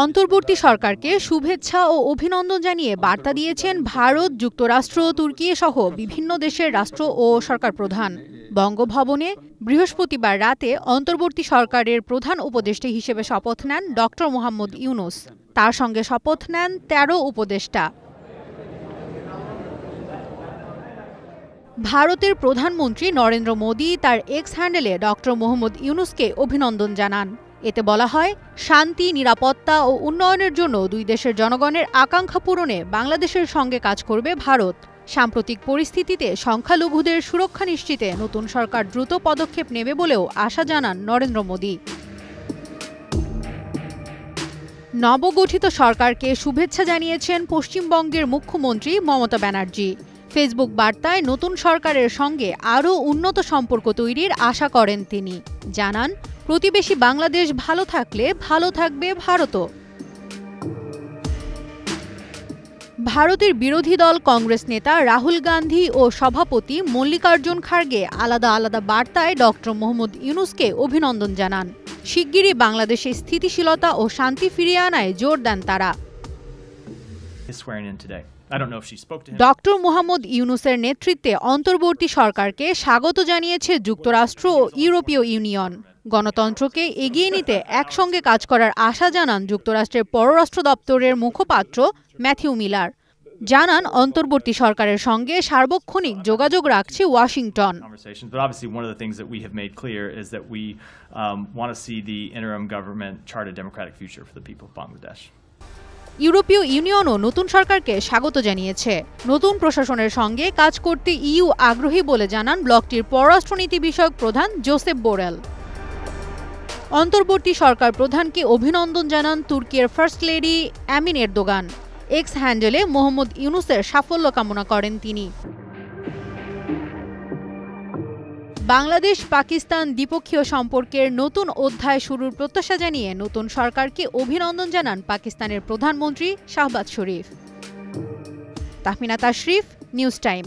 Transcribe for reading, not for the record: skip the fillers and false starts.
অন্তর্বর্তী সরকারকে শুভেচ্ছা ও অভিনন্দন জানিয়ে বার্তা দিয়েছেন ভারত, যুক্তরাষ্ট্র, তুর্কি সহ বিভিন্ন দেশের রাষ্ট্র ও সরকার প্রধান। বঙ্গভবনে বৃহস্পতিবার রাতে অন্তর্বর্তী সরকারের প্রধান উপদেষ্টা হিসেবে শপথ নেন ডক্টর মোহাম্মদ ইউনূস। তার সঙ্গে শপথ নেন ১৩ উপদেষ্টা। ভারতের প্রধানমন্ত্রী নরেন্দ্র মোদি তার এক্স হ্যান্ডেলে ডক্টর মোহাম্মদ ইউনূসকে অভিনন্দন জানান। এতে বলা হয়, শান্তি, নিরাপত্তা ও উন্নয়নের জন্য দুই দেশের জনগণের আকাঙ্ক্ষা পূরণে বাংলাদেশের সঙ্গে কাজ করবে ভারত। সাম্প্রতিক পরিস্থিতিতে সংখ্যালঘুদের সুরক্ষা নিশ্চিতে নতুন সরকার দ্রুত পদক্ষেপ নেবে বলেও আশা জানান নরেন্দ্র মোদি। নবগঠিত সরকারকে শুভেচ্ছা জানিয়েছেন পশ্চিমবঙ্গের মুখ্যমন্ত্রী মমতা ব্যানার্জি। ফেসবুক বার্তায় নতুন সরকারের সঙ্গে আরও উন্নত সম্পর্ক তৈরির আশা করেন তিনি। জানান, প্রতিবেশী বাংলাদেশ ভালো থাকলে ভালো থাকবে ভারতও। ভারতের বিরোধী দল কংগ্রেস নেতা রাহুল গান্ধী ও সভাপতি মল্লিকার্জুন খার্গে আলাদা আলাদা বার্তায় ডক্টর মোহাম্মদ ইউনূসকে অভিনন্দন জানান। শিগগিরই বাংলাদেশে স্থিতিশীলতা ও শান্তি ফিরিয়ে আনায় জোর দেন তারা। ডক্টর মোহাম্মদ ইউনূসের নেতৃত্বে অন্তর্বর্তী সরকারকে স্বাগত জানিয়েছে যুক্তরাষ্ট্র ও ইউরোপীয় ইউনিয়ন। গণতন্ত্রকে এগিয়ে নিতে একসঙ্গে কাজ করার আশা জানান যুক্তরাষ্ট্রের পররাষ্ট্র দপ্তরের মুখপাত্র ম্যাথিউ মিলার। জানান, অন্তর্বর্তী সরকারের সঙ্গে সার্বক্ষণিক যোগাযোগ রাখছে ওয়াশিংটন। ইউরোপীয় ইউনিয়নও নতুন সরকারকে স্বাগত জানিয়েছে। নতুন প্রশাসনের সঙ্গে কাজ করতে ইইউ আগ্রহী বলে জানান ব্লকটির পররাষ্ট্রনীতি বিষয়ক প্রধান জোসেফ বোরেল। অন্তর্বর্তী সরকার প্রধানকে অভিনন্দন জানান তুর্কির ফার্স্ট লেডি এমিন এরদোগান। এক্স হ্যান্ডেলে মোহাম্মদ ইউনূসের সাফল্য কামনা করেন তিনি। বাংলাদেশ পাকিস্তান দ্বিপক্ষীয় সম্পর্কের নতুন অধ্যায় শুরুর প্রত্যাশা জানিয়ে নতুন সরকারকে অভিনন্দন জানান পাকিস্তানের প্রধানমন্ত্রী শাহবাজ শরীফ। Tahmina Tashrif, news time.